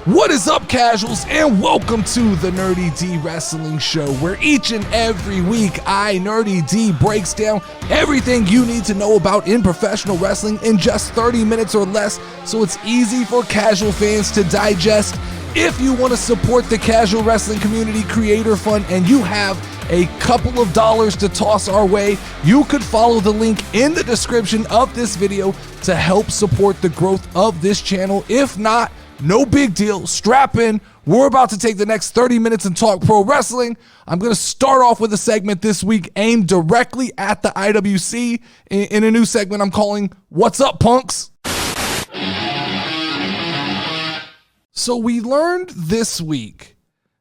What is up, casuals, and welcome to the NerdyD Wrestling Show, where each and every week NerdyD breaks down everything you need to know about in professional wrestling in just 30 minutes or less, so it's easy for casual fans to digest. If you want to support the casual wrestling community creator fund and you have a couple of dollars to toss our way, you could follow the link in the description of this video to help support the growth of this channel. If not, no big deal. Strap in. We're about to take the next 30 minutes and talk pro wrestling. I'm going to start off with a segment this week aimed directly at the IWC in a new segment I'm calling What's Up, Punks? So we learned this week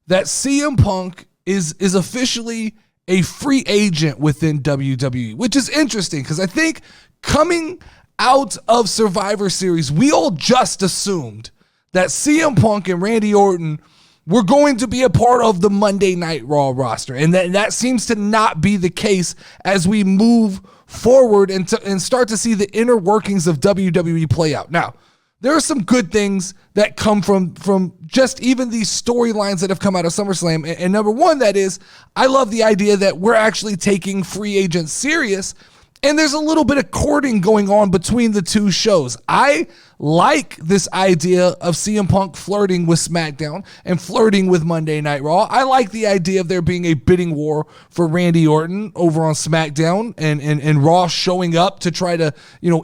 that CM Punk is officially a free agent within WWE, which is interesting because I think coming out of Survivor Series, we all just assumed that CM Punk and Randy Orton were going to be a part of the Monday Night Raw roster. And that seems to not be the case as we move forward and start to see the inner workings of WWE play out. Now, there are some good things that come from just even these storylines that have come out of SummerSlam. And number one, that is, I love the idea that we're actually taking free agents serious. And there's a little bit of courting going on between the two shows. I like this idea of CM Punk flirting with Smackdown and flirting with Monday Night Raw. I like the idea of there being a bidding war for Randy Orton over on SmackDown and Raw showing up to try to,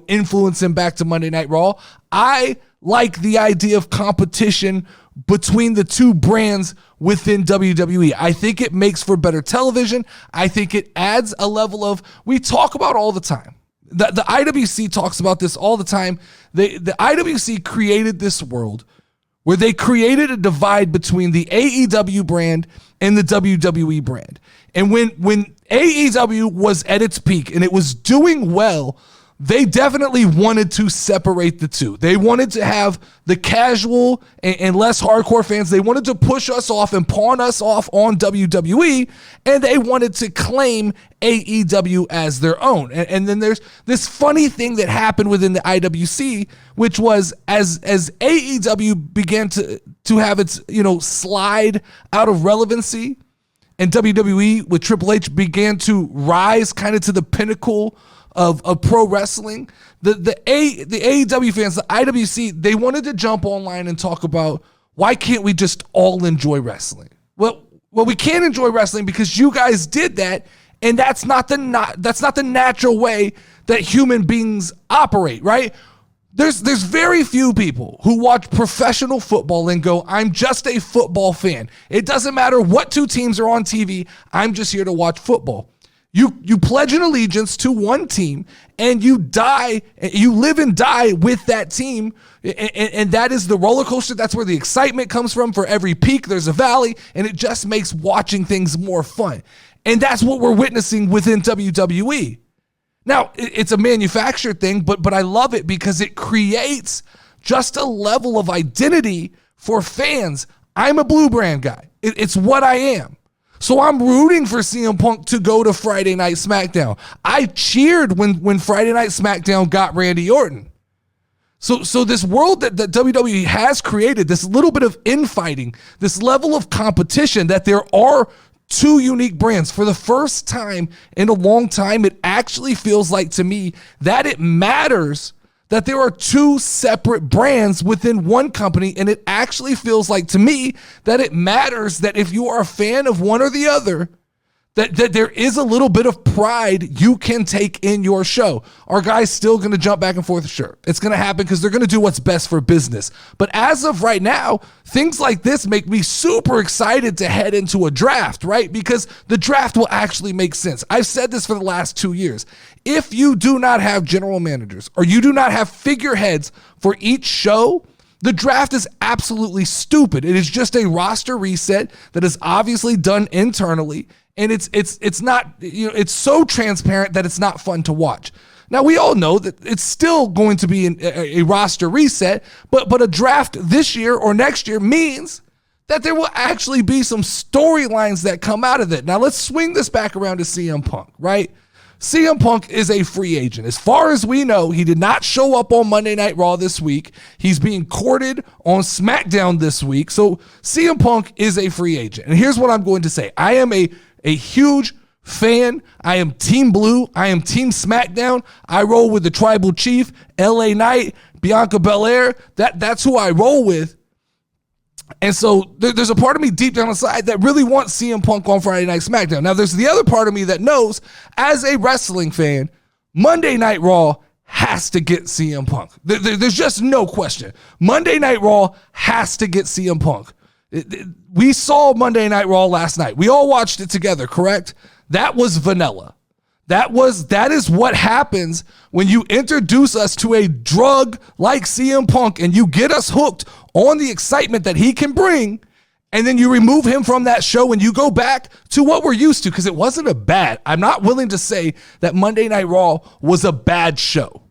influence him back to Monday Night Raw. I like the idea of competition between the two brands within WWE. I think it makes for better television. I think it adds a level of, we talk about all the time. The IWC talks about this all the time. The IWC created this world where they created a divide between the AEW brand and the WWE brand. And when AEW was at its peak and it was doing well, they definitely wanted to separate the two. They wanted to have the casual and less hardcore fans. They wanted to push us off and pawn us off on WWE, and they wanted to claim AEW as their own. And then there's this funny thing that happened within the IWC, which was as AEW began to have its, slide out of relevancy, and WWE with Triple H began to rise kind of to the pinnacle of pro wrestling, the AEW fans, the IWC, they wanted to jump online and talk about, why can't we just all enjoy wrestling? Well, we can't enjoy wrestling because you guys did that, and that's not the natural way that human beings operate, right? There's very few people who watch professional football and go, I'm just a football fan. It doesn't matter what two teams are on TV, I'm just here to watch football. You pledge an allegiance to one team and you live and die with that team. And that is the roller coaster. That's where the excitement comes from. For every peak, there's a valley, and it just makes watching things more fun. And that's what we're witnessing within WWE. Now, it's a manufactured thing, but I love it because it creates just a level of identity for fans. I'm a blue brand guy. It's what I am. So I'm rooting for CM Punk to go to Friday Night SmackDown. I cheered when Friday Night SmackDown got Randy Orton. So this world that WWE has created, this little bit of infighting, this level of competition, that there are two unique brands. For the first time in a long time, it actually feels like to me that it matters that there are two separate brands within one company, and it actually feels like to me that it matters that if you are a fan of one or the other, that there is a little bit of pride you can take in your show. Are guys still going to jump back and forth? Sure. It's going to happen because they're going to do what's best for business. But as of right now, things like this make me super excited to head into a draft, right? Because the draft will actually make sense. I've said this for the last 2 years. If you do not have general managers or you do not have figureheads for each show, the draft is absolutely stupid. It is just a roster reset that is obviously done internally. And it's not, it's so transparent that it's not fun to watch. Now, we all know that it's still going to be a roster reset, but a draft this year or next year means that there will actually be some storylines that come out of it. Now, let's swing this back around to CM Punk, right? CM Punk is a free agent. As far as we know, he did not show up on Monday Night Raw this week. He's being courted on Smackdown this week. So CM Punk is a free agent. And here's what I'm going to say. I am a huge fan. I am Team Blue. I am Team Smackdown. I roll with the Tribal Chief, LA Knight, Bianca Belair. That's who I roll with. And so there's a part of me deep down inside that really wants CM Punk on Friday Night SmackDown. Now, there's the other part of me that knows, as a wrestling fan, Monday Night Raw has to get CM Punk. There's just no question. Monday Night Raw has to get CM Punk. We saw Monday Night Raw last night. We all watched it together, correct? That was vanilla. That is what happens when you introduce us to a drug like CM Punk and you get us hooked on the excitement that he can bring, and then you remove him from that show and you go back to what we're used to, because it wasn't I'm not willing to say that Monday Night Raw was a bad show.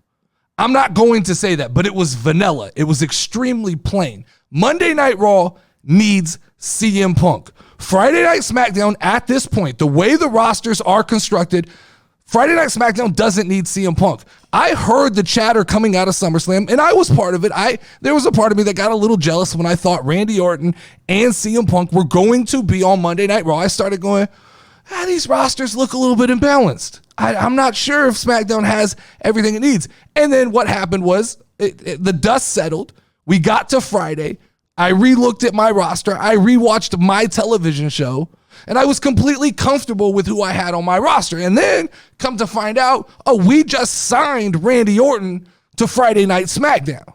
I'm not going to say that, but it was vanilla. It was extremely plain. Monday Night Raw needs CM Punk. Friday Night SmackDown at this point, the way the rosters are constructed, Friday Night SmackDown doesn't need CM Punk. I heard the chatter coming out of SummerSlam, and I was part of it. There was a part of me that got a little jealous when I thought Randy Orton and CM Punk were going to be on Monday Night Raw. I started going, these rosters look a little bit imbalanced. I'm not sure if SmackDown has everything it needs. And then what happened was the dust settled. We got to Friday. I re-looked at my roster. I rewatched my television show. And I was completely comfortable with who I had on my roster. And then come to find out, we just signed Randy Orton to Friday Night SmackDown.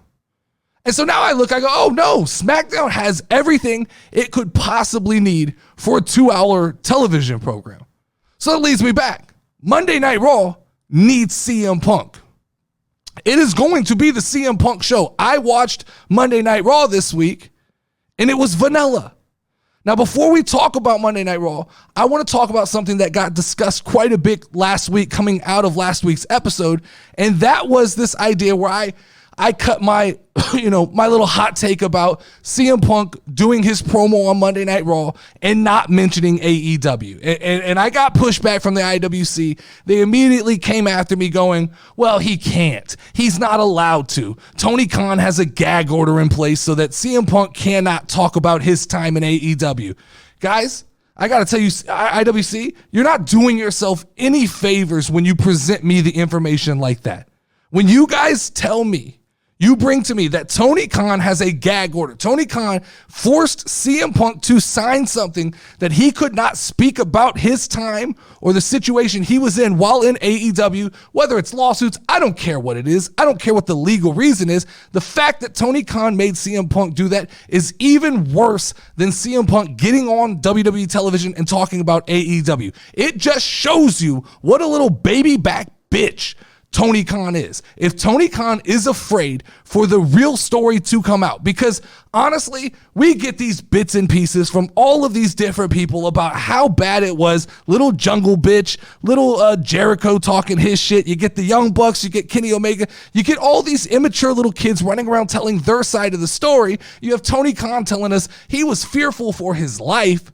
And so now I go, no, SmackDown has everything it could possibly need for a 2-hour television program. So that leads me back. Monday Night Raw needs CM Punk. It is going to be the CM Punk show. I watched Monday Night Raw this week, and it was vanilla. Now, before we talk about Monday Night Raw, I want to talk about something that got discussed quite a bit last week coming out of last week's episode, and that was this idea where I cut my, my little hot take about CM Punk doing his promo on Monday Night Raw and not mentioning AEW. And I got pushback from the IWC. They immediately came after me going, well, he can't. He's not allowed to. Tony Khan has a gag order in place so that CM Punk cannot talk about his time in AEW. Guys, I got to tell you, IWC, you're not doing yourself any favors when you present me the information like that. When you guys tell me, you bring to me that Tony Khan has a gag order. Tony Khan forced CM Punk to sign something that he could not speak about his time or the situation he was in while in AEW, whether it's lawsuits, I don't care what it is. I don't care what the legal reason is. The fact that Tony Khan made CM Punk do that is even worse than CM Punk getting on WWE television and talking about AEW. It just shows you what a little baby back bitch Tony Khan is. If Tony Khan is afraid for the real story to come out, because honestly, we get these bits and pieces from all of these different people about how bad it was. Little Jungle Bitch, little Jericho talking his shit. You get the Young Bucks, you get Kenny Omega, you get all these immature little kids running around telling their side of the story. You have Tony Khan telling us he was fearful for his life.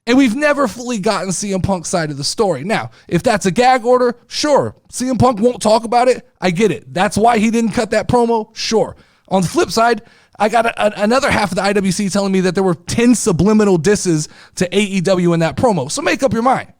And we've never fully gotten CM Punk's side of the story. Now, if that's a gag order, sure. CM Punk won't talk about it. I get it. That's why he didn't cut that promo. Sure. On the flip side, I got another half of the IWC telling me that there were 10 subliminal disses to AEW in that promo. So make up your mind.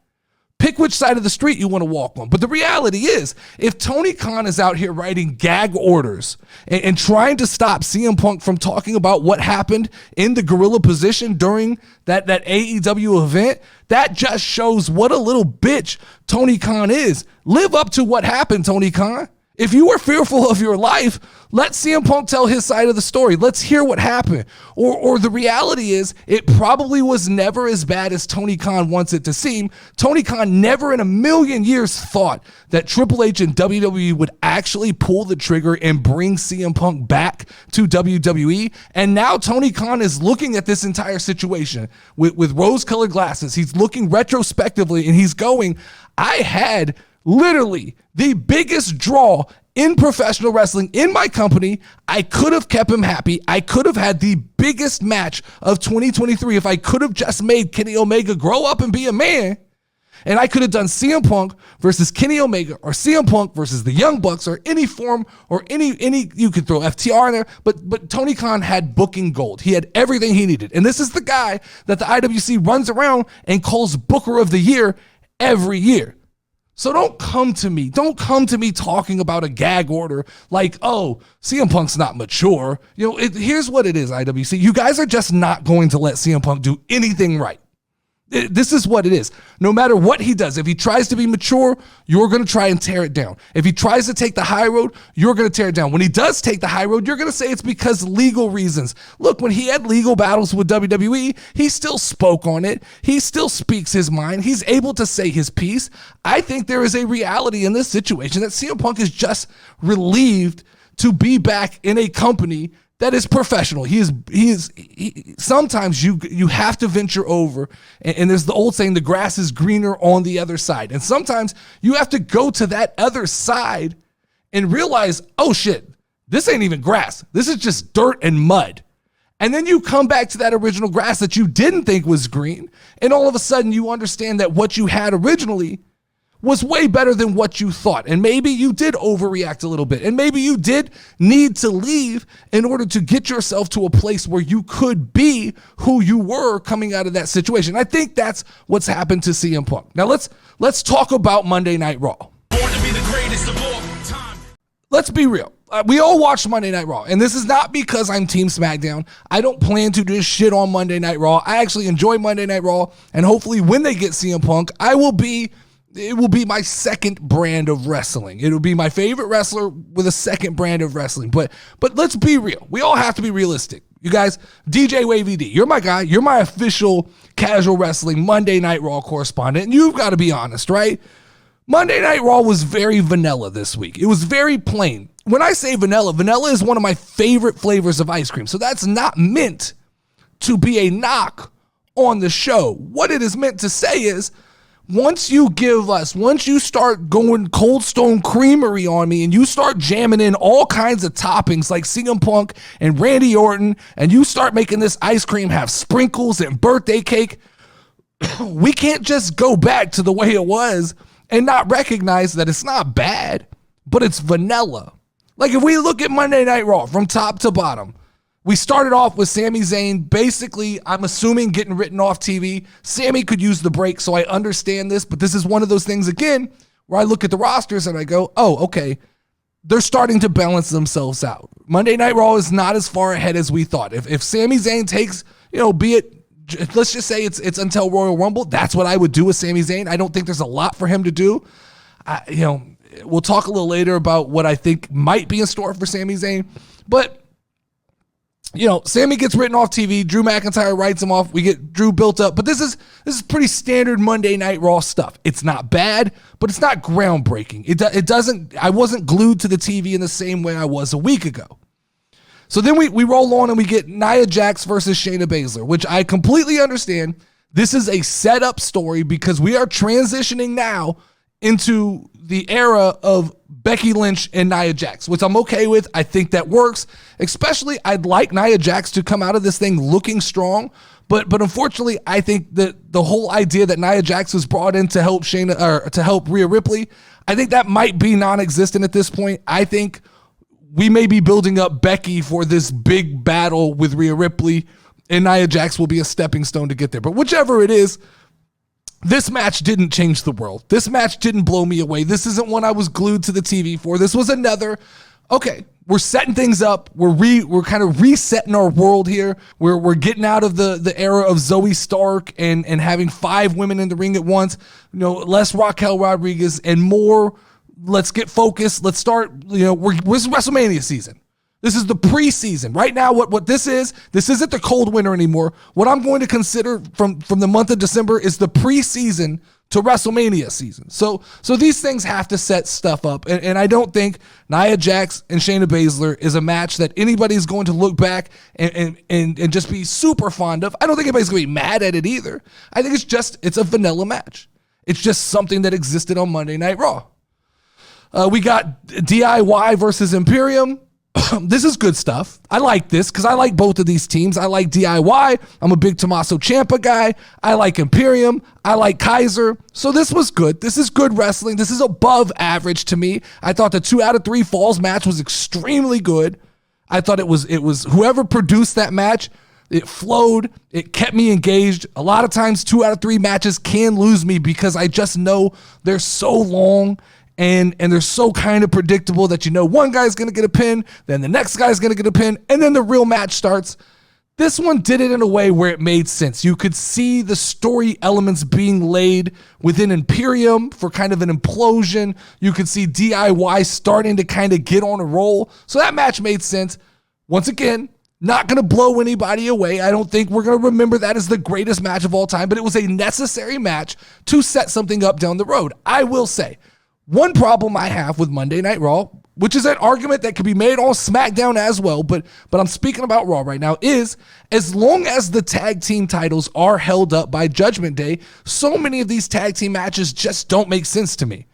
Pick which side of the street you want to walk on. But the reality is, if Tony Khan is out here writing gag orders and trying to stop CM Punk from talking about what happened in the gorilla position during that AEW event, that just shows what a little bitch Tony Khan is. Live up to what happened, Tony Khan. If you were fearful of your life, let CM Punk tell his side of the story. Let's hear what happened. Or the reality is, it probably was never as bad as Tony Khan wants it to seem. Tony Khan never in a million years thought that Triple H and WWE would actually pull the trigger and bring CM Punk back to WWE. And now Tony Khan is looking at this entire situation with rose-colored glasses. He's looking retrospectively and he's going, I had literally the biggest draw in professional wrestling in my company. I could have kept him happy. I could have had the biggest match of 2023 if I could have just made Kenny Omega grow up and be a man. And I could have done CM Punk versus Kenny Omega or CM Punk versus the Young Bucks or any form or any you could throw FTR in there, but Tony Khan had booking gold. He had everything he needed. And this is the guy that the IWC runs around and calls Booker of the Year every year. So don't come to me talking about a gag order like, oh, CM Punk's not mature. Here's what it is, IWC. You guys are just not going to let CM Punk do anything right. This is what it is. No matter what he does, if he tries to be mature, you're going to try and tear it down. If he tries to take the high road, you're going to tear it down. When he does take the high road, you're going to say it's because legal reasons. Look, when he had legal battles with WWE, he still spoke on it. He still speaks his mind. He's able to say his piece. I think there is a reality in this situation that CM Punk is just relieved to be back in a company that is professional. He is. Sometimes you have to venture over, and there's the old saying, the grass is greener on the other side. And sometimes you have to go to that other side and realize, oh shit, this ain't even grass. This is just dirt and mud. And then you come back to that original grass that you didn't think was green, and all of a sudden you understand that what you had originally was way better than what you thought. And maybe you did overreact a little bit. And maybe you did need to leave in order to get yourself to a place where you could be who you were coming out of that situation. I think that's what's happened to CM Punk. Now let's talk about Monday Night Raw. Born to be the greatest of all time. Let's be real. We all watched Monday Night Raw, and this is not because I'm Team Smackdown. I don't plan to just shit on Monday Night Raw. I actually enjoy Monday Night Raw, and hopefully when they get CM Punk, it will be my second brand of wrestling. It will be my favorite wrestler with a second brand of wrestling. But let's be real. We all have to be realistic. You guys, DJ Wavy D, you're my guy. You're my official casual wrestling Monday Night Raw correspondent. And you've got to be honest, right? Monday Night Raw was very vanilla this week. It was very plain. When I say vanilla is one of my favorite flavors of ice cream. So that's not meant to be a knock on the show. What it is meant to say is, once you start going Cold Stone Creamery on me and you start jamming in all kinds of toppings like CM Punk and Randy Orton, and you start making this ice cream have sprinkles and birthday cake, we can't just go back to the way it was and not recognize that it's not bad, but it's vanilla. Like if we look at Monday Night Raw from top to bottom, we started off with Sami Zayn, basically, I'm assuming, getting written off TV. Sami could use the break, so I understand this, but this is one of those things, again, where I look at the rosters and I go, oh, okay, they're starting to balance themselves out. Monday Night Raw is not as far ahead as we thought. If Sami Zayn takes, be it, let's just say it's until Royal Rumble, that's what I would do with Sami Zayn. I don't think there's a lot for him to do. We'll talk a little later about what I think might be in store for Sami Zayn, but Sami gets written off TV. Drew McIntyre writes him off. We get Drew built up. But this is pretty standard Monday Night Raw stuff. It's not bad, but it's not groundbreaking. It doesn't. I wasn't glued to the TV in the same way I was a week ago. So then we roll on and we get Nia Jax versus Shayna Baszler, which I completely understand. This is a setup story because we are transitioning now into the era of Becky Lynch and Nia Jax, which I'm okay with. I think that works. Especially, I'd like Nia Jax to come out of this thing looking strong. But unfortunately, I think that the whole idea that Nia Jax was brought in to help to help Rhea Ripley, I think that might be non-existent at this point. I think we may be building up Becky for this big battle with Rhea Ripley, and Nia Jax will be a stepping stone to get there. But whichever it is, this match didn't change the world. This match didn't blow me away. This isn't one I was glued to the TV for. This was another, okay, we're setting things up. We're kind of resetting our world here. We're getting out of the era of Zoe Stark and having 5 women in the ring at once. Less Raquel Rodriguez and more. Let's get focused. Let's start, we're WrestleMania season. This is the preseason. Right now, what this isn't the cold winter anymore. What I'm going to consider from the month of December is the preseason to WrestleMania season. So these things have to set stuff up. And I don't think Nia Jax and Shayna Baszler is a match that anybody's going to look back and just be super fond of. I don't think anybody's going to be mad at it either. I think it's a vanilla match. It's just something that existed on Monday Night Raw. We got DIY versus Imperium. This is good stuff. I like this because I like both of these teams. I like DIY. I'm a big Tommaso Ciampa guy. I like Imperium. I like Kaiser. So this was good. This is good wrestling. This is above average to me. I thought the 2 out of 3 falls match was extremely good. I thought it was whoever produced that match, it flowed. It kept me engaged. A lot of times 2 out of 3 matches can lose me because I just know they're so long and they're so kind of predictable that you know one guy's going to get a pin, then the next guy's going to get a pin, and then the real match starts. This one did it in a way where it made sense. You could see the story elements being laid within Imperium for kind of an implosion. You could see DIY starting to kind of get on a roll. So that match made sense. Once again, not going to blow anybody away. I don't think we're going to remember that as the greatest match of all time, but it was a necessary match to set something up down the road. I will say, one problem I have with Monday Night Raw, which is an argument that could be made on SmackDown as well, but I'm speaking about Raw right now, is as long as the tag team titles are held up by Judgment Day, so many of these tag team matches just don't make sense to me.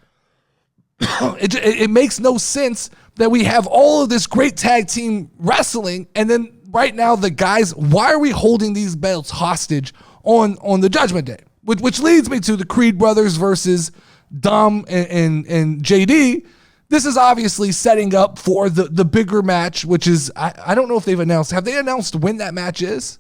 It makes no sense that we have all of this great tag team wrestling, and then right now the guys, why are we holding these belts hostage on the Judgment Day? Which leads me to the Creed brothers versus Dom and JD. This is obviously setting up for the bigger match, which is, I don't know if they've announced. Have they announced when that match is?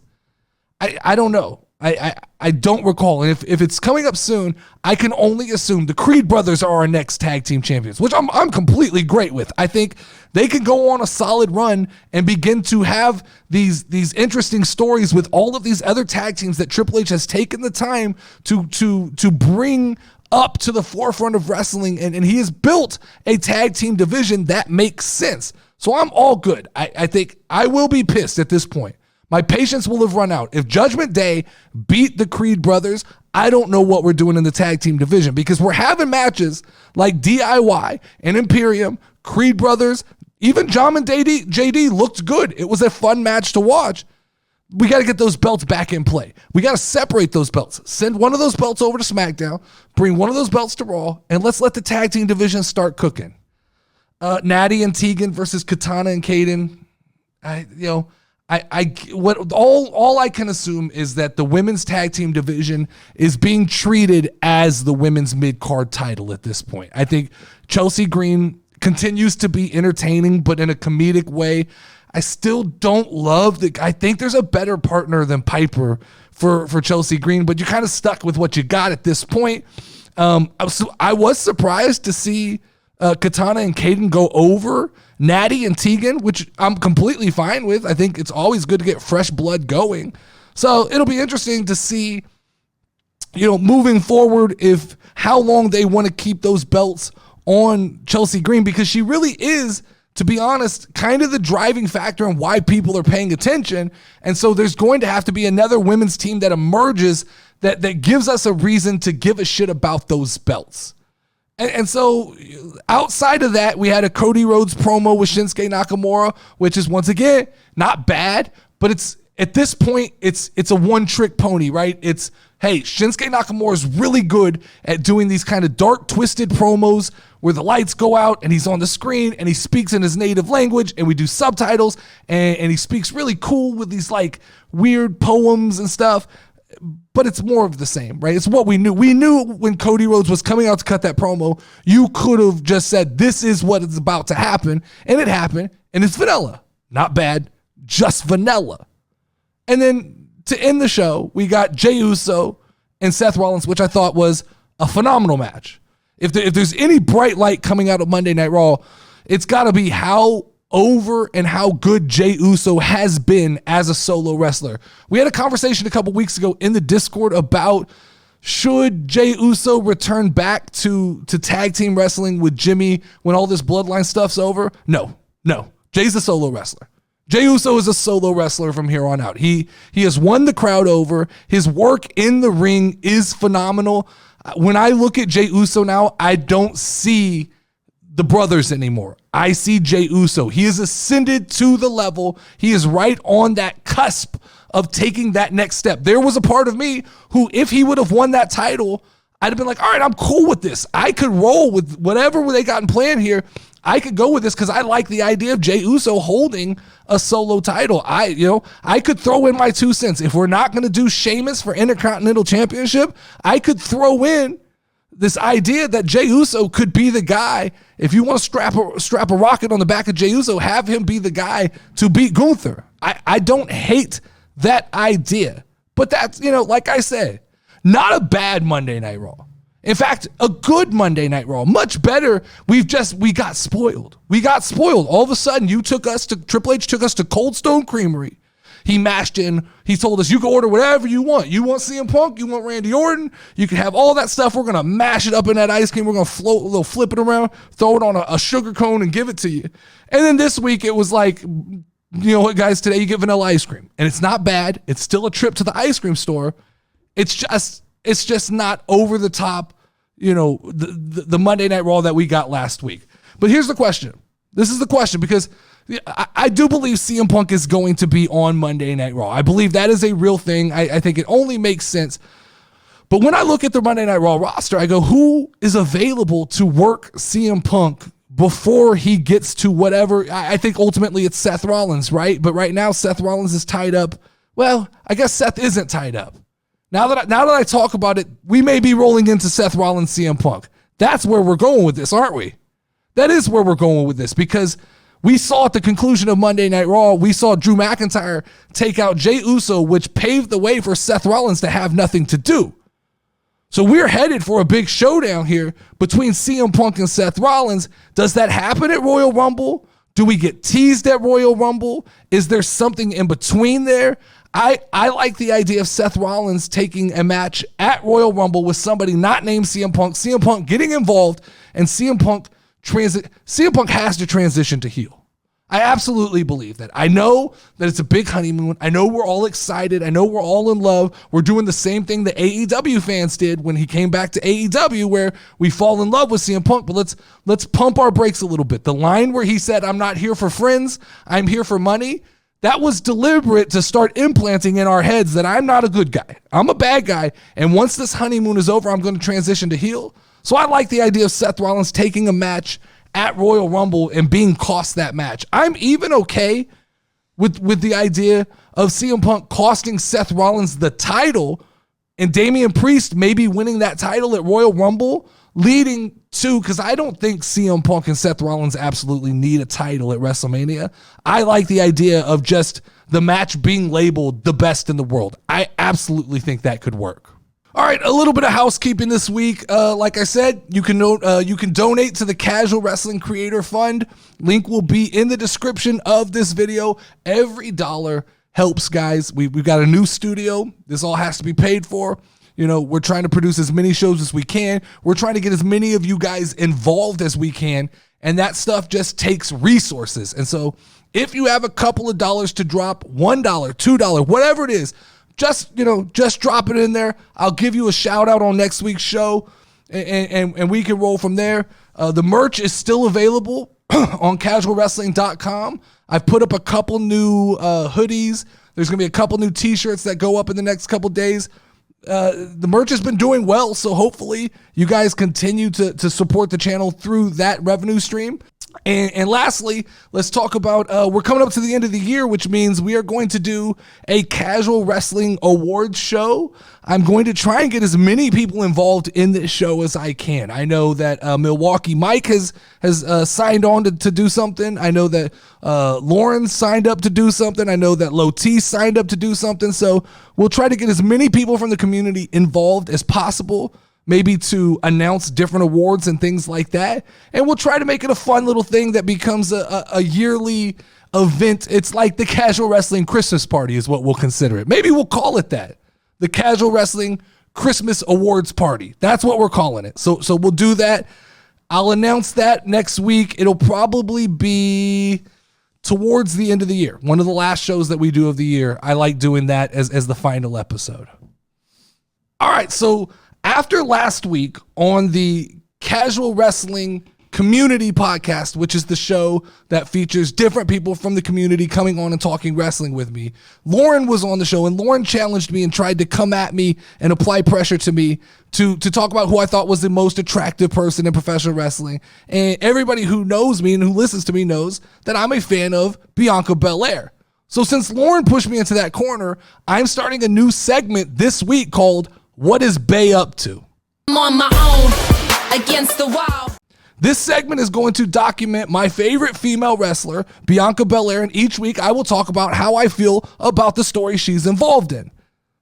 I don't know. I don't recall. And if it's coming up soon, I can only assume the Creed brothers are our next tag team champions, which I'm completely great with. I think they can go on a solid run and begin to have these interesting stories with all of these other tag teams that Triple H has taken the time to bring up to the forefront of wrestling, and he has built a tag team division that makes sense. So I'm all good. I think I will be pissed at this point. My patience will have run out. If Judgment Day beat the Creed brothers, I don't know what we're doing in the tag team division, because we're having matches like DIY and Imperium, Creed brothers, even John and JD looked good. It was a fun match to watch. We got to get those belts back in play. We got to separate those belts. Send one of those belts over to SmackDown, bring one of those belts to Raw, and let's let the tag team division start cooking. Natty and Tegan versus Katana and Kaden. All I can assume is that the women's tag team division is being treated as the women's mid-card title at this point. I think Chelsea Green continues to be entertaining, but in a comedic way. I still don't love I think there's a better partner than Piper for Chelsea Green, but you're kind of stuck with what you got at this point. I was surprised to see Katana and Kaden go over Natty and Tegan, which I'm completely fine with. I think it's always good to get fresh blood going. So it'll be interesting to see, moving forward, if how long they want to keep those belts on Chelsea Green, because she really is, to be honest, kind of the driving factor in why people are paying attention. And so there's going to have to be another women's team that emerges that gives us a reason to give a shit about those belts. And so outside of that, we had a Cody Rhodes promo with Shinsuke Nakamura, which is, once again, not bad, but it's at this point, it's a one-trick pony, right? It's, hey, Shinsuke Nakamura is really good at doing these kind of dark, twisted promos where the lights go out and he's on the screen and he speaks in his native language and we do subtitles and he speaks really cool with these like weird poems and stuff. But it's more of the same, right? It's what we knew. We knew when Cody Rhodes was coming out to cut that promo, you could have just said, this is what is about to happen. And it happened. And it's vanilla. Not bad, just vanilla. And then to end the show, we got Jey Uso and Seth Rollins, which I thought was a phenomenal match. If there's any bright light coming out of Monday Night Raw, it's got to be how over and how good Jey Uso has been as a solo wrestler. We had a conversation a couple weeks ago in the Discord about, should Jey Uso return back to tag team wrestling with Jimmy when all this bloodline stuff's over? No. Jey's a solo wrestler. Jey Uso is a solo wrestler from here on out. He has won the crowd over. His work in the ring is phenomenal. When I look at Jey Uso now, I don't see the brothers anymore. I see Jey Uso. He has ascended to the level. He is right on that cusp of taking that next step. There was a part of me who, if he would have won that title, I'd have been like, all right, I'm cool with this. I could roll with whatever they got in plan here. I could go with this because I like the idea of Jey Uso holding a solo title. I could throw in my 2 cents. If we're not going to do Sheamus for Intercontinental Championship, I could throw in this idea that Jey Uso could be the guy. If you want to strap a rocket on the back of Jey Uso, have him be the guy to beat Gunther. I don't hate that idea. But that's, like I said, not a bad Monday Night Raw. In fact, a good Monday Night Raw, much better. We got spoiled. We got spoiled. All of a sudden, Triple H took us to Cold Stone Creamery. He mashed in, he told us, you can order whatever you want. You want CM Punk, you want Randy Orton, you can have all that stuff. We're going to mash it up in that ice cream. We're going to flip it around, throw it on a sugar cone and give it to you. And then this week, it was like, you know what, guys, today you get vanilla ice cream. And it's not bad. It's still a trip to the ice cream store. It's just not over the top, the Monday Night Raw that we got last week. But here's the question. This is the question, because I do believe CM Punk is going to be on Monday Night Raw. I believe that is a real thing. I think it only makes sense. But when I look at the Monday Night Raw roster, I go, who is available to work CM Punk before he gets to whatever? I think ultimately it's Seth Rollins, right? But right now Seth Rollins is tied up. Well, I guess Seth isn't tied up. Now that I talk about it, we may be rolling into Seth Rollins, CM Punk. That's where we're going with this, aren't we? That is where we're going with this, because we saw at the conclusion of Monday Night Raw, we saw Drew McIntyre take out Jey Uso, which paved the way for Seth Rollins to have nothing to do. So we're headed for a big showdown here between CM Punk and Seth Rollins. Does that happen at Royal Rumble? Do we get teased at Royal Rumble? Is there something in between there? I like the idea of Seth Rollins taking a match at Royal Rumble with somebody not named CM Punk getting involved, and CM Punk has to transition to heel. I absolutely believe that. I know that it's a big honeymoon. I know we're all excited. I know we're all in love. We're doing the same thing the AEW fans did when he came back to AEW, where we fall in love with CM Punk. But let's pump our brakes a little bit. The line where he said, "I'm not here for friends, I'm here for money," that was deliberate to start implanting in our heads that I'm not a good guy. I'm a bad guy. And once this honeymoon is over, I'm going to transition to heel. So I like the idea of Seth Rollins taking a match at Royal Rumble and being cost that match. I'm even okay with the idea of CM Punk costing Seth Rollins the title and Damian Priest maybe winning that title at Royal Rumble, leading to, because I don't think CM Punk and Seth Rollins absolutely need a title at WrestleMania. I like the idea of just the match being labeled the best in the world. I absolutely think that could work. All right, a little bit of housekeeping this week. Like I said, you can donate to the Casual Wrestling Creator Fund. Link will be in the description of this video. Every dollar helps, guys. We've got a new studio. This all has to be paid for. We're trying to produce as many shows as we can. We're trying to get as many of you guys involved as we can. And that stuff just takes resources. And so if you have a couple of dollars to drop, $1, $2, whatever it is, just drop it in there. I'll give you a shout out on next week's show, and we can roll from there. The merch is still available on casualwrestling.com. I've put up a couple new hoodies. There's going to be a couple new t-shirts that go up in the next couple days. The merch has been doing well, so hopefully you guys continue to support the channel through that revenue stream. And lastly, let's talk about, we're coming up to the end of the year, which means we are going to do a Casual Wrestling Awards show. I'm going to try and get as many people involved in this show as I can. I know that Milwaukee Mike has signed on to do something. I know that Lauren signed up to do something. I know that Lotis signed up to do something. So we'll try to get as many people from the community involved as possible, maybe to announce different awards and things like that. And we'll try to make it a fun little thing that becomes a yearly event. It's like the Casual Wrestling Christmas Party is what we'll consider it. Maybe we'll call it that. The Casual Wrestling Christmas Awards Party. That's what we're calling it. So we'll do that. I'll announce that next week. It'll probably be towards the end of the year. One of the last shows that we do of the year. I like doing that as the final episode. All right, so after last week on the Casual Wrestling Community Podcast, which is the show that features different people from the community coming on and talking wrestling with me. Lauren was on the show, and Lauren challenged me and tried to come at me and apply pressure to me to talk about who I thought was the most attractive person in professional wrestling. And everybody who knows me and who listens to me knows that I'm a fan of Bianca Belair. So since Lauren pushed me into that corner, I'm starting a new segment this week called What is Bea Up To? I'm on my own against the wall. This segment is going to document my favorite female wrestler, Bianca Belair, and each week I will talk about how I feel about the story she's involved in.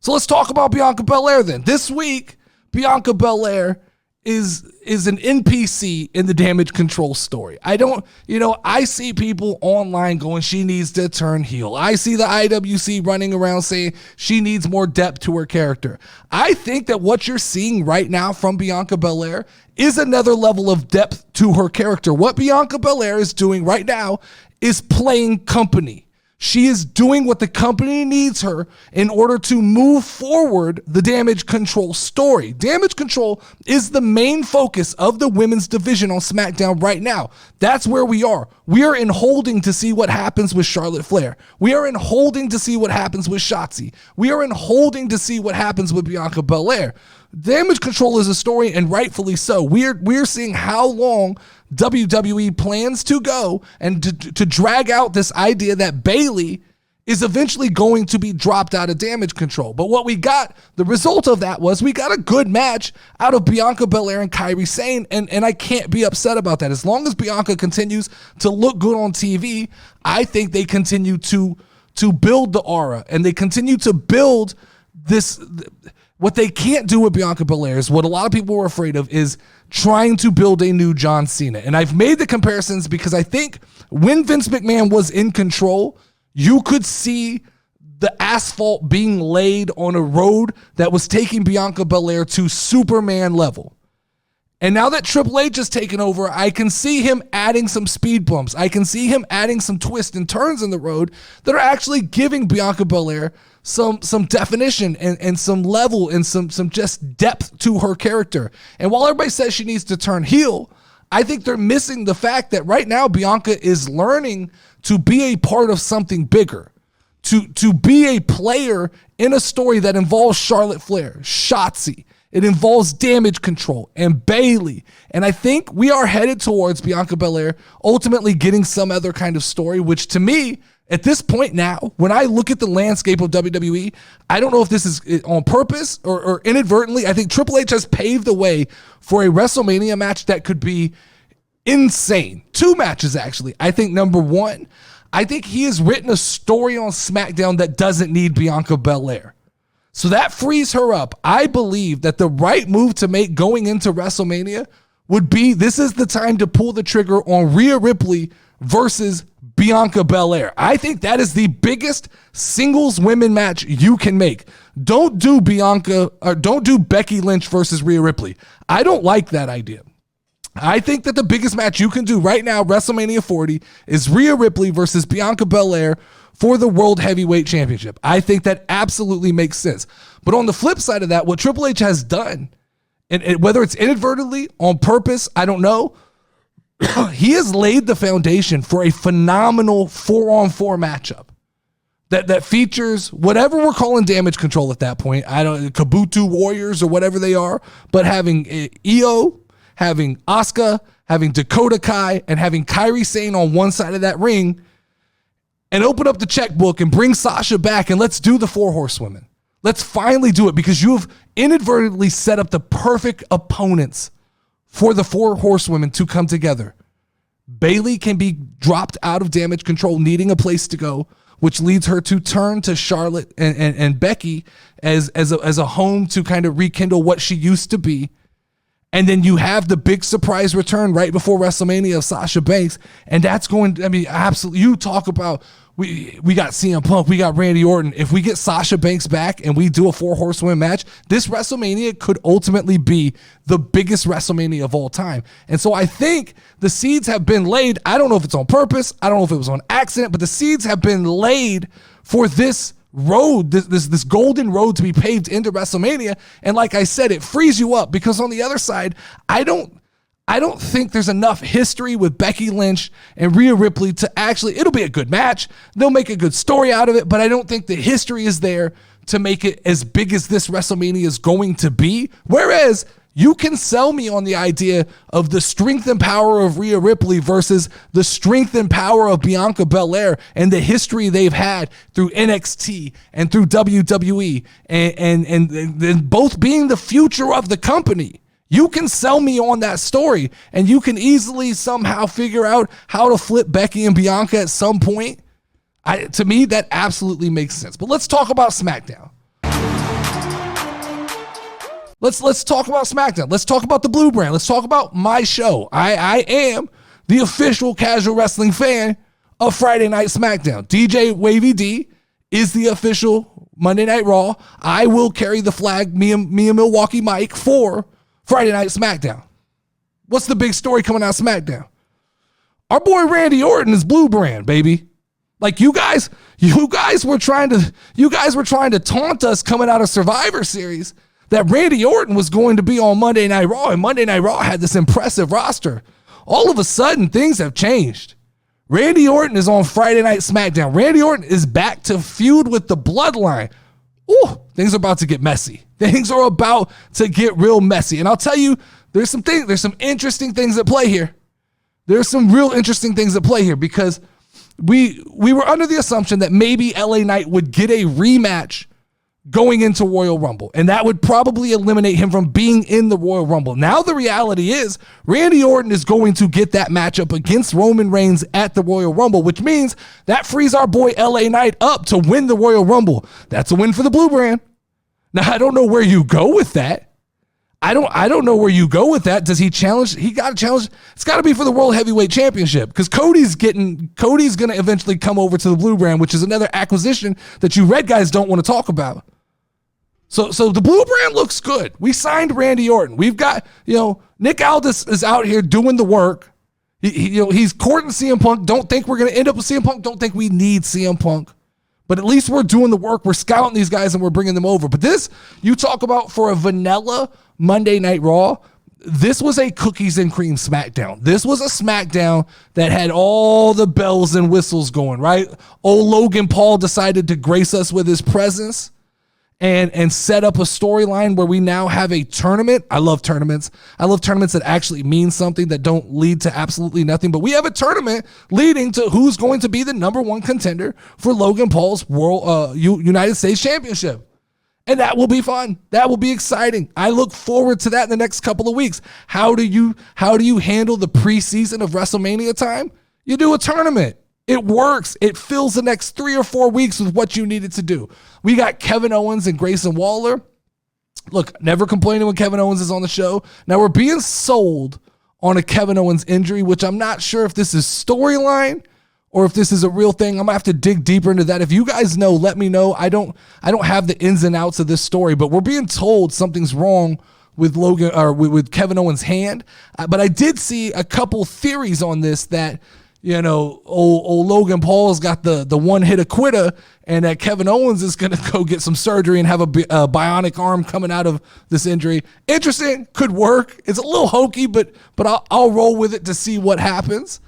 So let's talk about Bianca Belair then. This week, Bianca Belair is an NPC in the Damage Control story. I see people online going, she needs to turn heel. I see the IWC running around saying she needs more depth to her character. I think that what you're seeing right now from Bianca Belair is another level of depth to her character. What Bianca Belair is doing right now is playing company. She is doing what the company needs her in order to move forward the Damage Control story. Damage Control is the main focus of the women's division on SmackDown right now. That's where we are. We are in holding to see what happens with Charlotte Flair. We are in holding to see what happens with Shotzi. We are in holding to see what happens with Bianca Belair. Damage Control is a story, and rightfully so. We're seeing how long WWE plans to go and to drag out this idea that Bayley is eventually going to be dropped out of Damage Control. But what we got, the result of that was we got a good match out of Bianca Belair and Kairi Sane, and I can't be upset about that. As long as Bianca continues to look good on TV, I think they continue to build the aura, and they continue to build this. What they can't do with Bianca Belair is what a lot of people were afraid of, is trying to build a new John Cena. And I've made the comparisons because I think when Vince McMahon was in control, you could see the asphalt being laid on a road that was taking Bianca Belair to Superman level. And now that Triple H has taken over, I can see him adding some speed bumps. I can see him adding some twists and turns in the road that are actually giving Bianca Belair some definition and some level and some just depth to her character. And while everybody says she needs to turn heel, I think they're missing the fact that right now Bianca is learning to be a part of something bigger, to be a player in a story that involves Charlotte Flair, Shotzi. It involves Damage Control and Bayley. And I think we are headed towards Bianca Belair ultimately getting some other kind of story, which to me, at this point now, when I look at the landscape of WWE, I don't know if this is on purpose or inadvertently. I think Triple H has paved the way for a WrestleMania match that could be insane. 2 matches, actually. I think number 1, I think he has written a story on SmackDown that doesn't need Bianca Belair. So that frees her up. I believe that the right move to make going into WrestleMania would be, this is the time to pull the trigger on Rhea Ripley versus Bianca Belair. I think that is the biggest singles women match you can make. Don't do Becky Lynch versus Rhea Ripley. I don't like that idea. I think that the biggest match you can do right now, WrestleMania 40, is Rhea Ripley versus Bianca Belair for the World Heavyweight Championship. I think that absolutely makes sense. But on the flip side of that, what Triple H has done, and whether it's inadvertently, on purpose, I don't know, he has laid the foundation for a phenomenal 4-on-4 matchup that features whatever we're calling Damage Control at that point. I don't Kabuto Warriors or whatever they are, but having Io, having Asuka, having Dakota Kai, and having Kairi Sane on one side of that ring, and open up the checkbook and bring Sasha back and let's do the 4 horsewomen. Let's finally do it, because you have inadvertently set up the perfect opponents for the 4 horsewomen to come together. Bayley can be dropped out of Damage Control, needing a place to go, which leads her to turn to Charlotte and Becky as a home to kind of rekindle what she used to be. And then you have the big surprise return right before WrestleMania of Sasha Banks. And that's going, I mean, absolutely, you talk about, we got CM Punk, we got Randy Orton. If we get Sasha Banks back and we do a 4 horsewomen match, this WrestleMania could ultimately be the biggest WrestleMania of all time. And so I think the seeds have been laid. I don't know if it's on purpose. I don't know if it was on accident, but the seeds have been laid for this road, this golden road to be paved into WrestleMania. And like I said, it frees you up, because on the other side, I don't I don't think there's enough history with Becky Lynch and Rhea Ripley to actually, it'll be a good match. They'll make a good story out of it, but I don't think the history is there to make it as big as this WrestleMania is going to be. Whereas you can sell me on the idea of the strength and power of Rhea Ripley versus the strength and power of Bianca Belair and the history they've had through NXT and through WWE and both being the future of the company. You can sell me on that story, and you can easily somehow figure out how to flip Becky and Bianca at some point. To me, that absolutely makes sense. But let's talk about SmackDown. Let's talk about SmackDown. Let's talk about the Blue Brand. Let's talk about my show. I am the official casual wrestling fan of Friday Night SmackDown. DJ Wavy D is the official Monday Night Raw. I will carry the flag, me and Milwaukee Mike, for Friday Night SmackDown. What's the big story coming out of SmackDown? Our boy Randy Orton is Blue Brand, baby. Like you guys were trying to taunt us coming out of Survivor Series that Randy Orton was going to be on Monday Night Raw, and Monday Night Raw had this impressive roster. All of a sudden, things have changed. Randy Orton is on Friday Night SmackDown. Randy Orton is back to feud with the Bloodline. Ooh, things are about to get messy. Things are about to get real messy. And I'll tell you, there's some interesting things at play here. There's some real interesting things at play here because we were under the assumption that maybe LA Knight would get a rematch going into Royal Rumble, and that would probably eliminate him from being in the Royal Rumble. Now the reality is Randy Orton is going to get that matchup against Roman Reigns at the Royal Rumble, which means that frees our boy LA Knight up to win the Royal Rumble. That's a win for the Blue Brand. Now I don't know where you go with that. I don't know where you go with that. Does he challenge? He got to challenge. It's got to be for the World Heavyweight Championship because Cody's going to eventually come over to the Blue Brand, which is another acquisition that you red guys don't want to talk about. So the Blue Brand looks good. We signed Randy Orton. We've got, Nick Aldis is out here doing the work. He's courting CM Punk. Don't think we're going to end up with CM Punk. Don't think we need CM Punk. But at least we're doing the work. We're scouting these guys and we're bringing them over. But this, you talk about for a vanilla Monday Night Raw, this was a cookies and cream SmackDown. This was a SmackDown that had all the bells and whistles going, right? Old Logan Paul decided to grace us with his presence and set up a storyline where we now have a tournament. I love tournaments. I love tournaments that actually mean something, that don't lead to absolutely nothing. But we have a tournament leading to who's going to be the number one contender for Logan Paul's United States Championship. And that will be fun. That will be exciting. I look forward to that in the next couple of weeks. How do you handle the preseason of WrestleMania time? You do a tournament. It works. It fills the next 3 or 4 weeks with what you needed to do. We got Kevin Owens and Grayson Waller. Look, never complaining when Kevin Owens is on the show. Now we're being sold on a Kevin Owens injury, which I'm not sure if this is storyline or if this is a real thing. I'm gonna have to dig deeper into that. If you guys know, let me know. I don't have the ins and outs of this story, but we're being told something's wrong with Logan or with Kevin Owens' hand. But I did see a couple theories on this that, old Logan Paul's got the one hit quitter, and that Kevin Owens is going to go get some surgery and have a bionic arm coming out of this injury. Interesting, could work. It's a little hokey, but I'll roll with it to see what happens.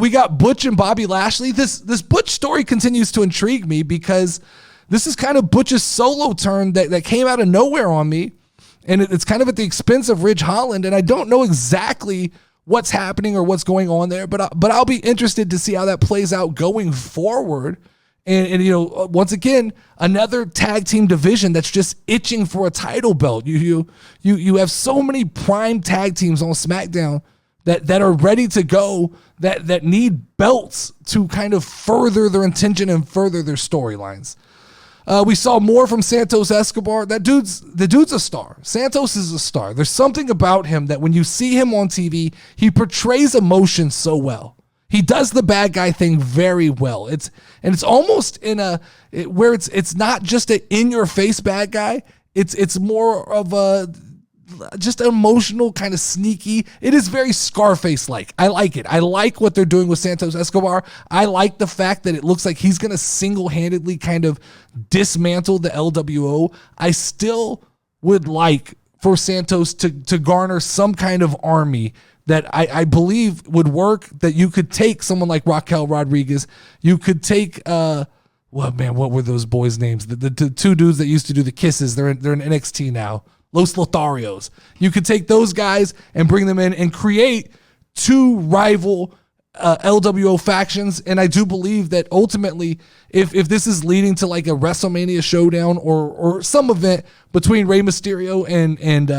We got Butch and Bobby Lashley. This Butch story continues to intrigue me because this is kind of Butch's solo turn that came out of nowhere on me, and it's kind of at the expense of Ridge Holland, and I don't know exactly what's happening or what's going on there, but I'll be interested to see how that plays out going forward. And once again, another tag team division that's just itching for a title belt. You have so many prime tag teams on SmackDown that are ready to go, that need belts to kind of further their intention and further their storylines. We saw more from Santos Escobar. The dude's a star. Santos is a star. There's something about him that when you see him on TV, he portrays emotion so well. He does the bad guy thing very well. It's almost where it's not just an in your face bad guy. It's more of a just emotional, kind of sneaky. It is very Scarface-like. I like it. I like what they're doing with Santos Escobar. I like the fact that it looks like he's going to single-handedly kind of dismantle the LWO. I still would like for Santos to garner some kind of army that I believe would work, that you could take someone like Raquel Rodriguez. You could take, what were those boys' names? The two dudes that used to do the kisses. They're in NXT now. Los Lotharios. You could take those guys and bring them in and create two rival LWO factions. And I do believe that ultimately, if this is leading to like a WrestleMania showdown or some event between Rey Mysterio and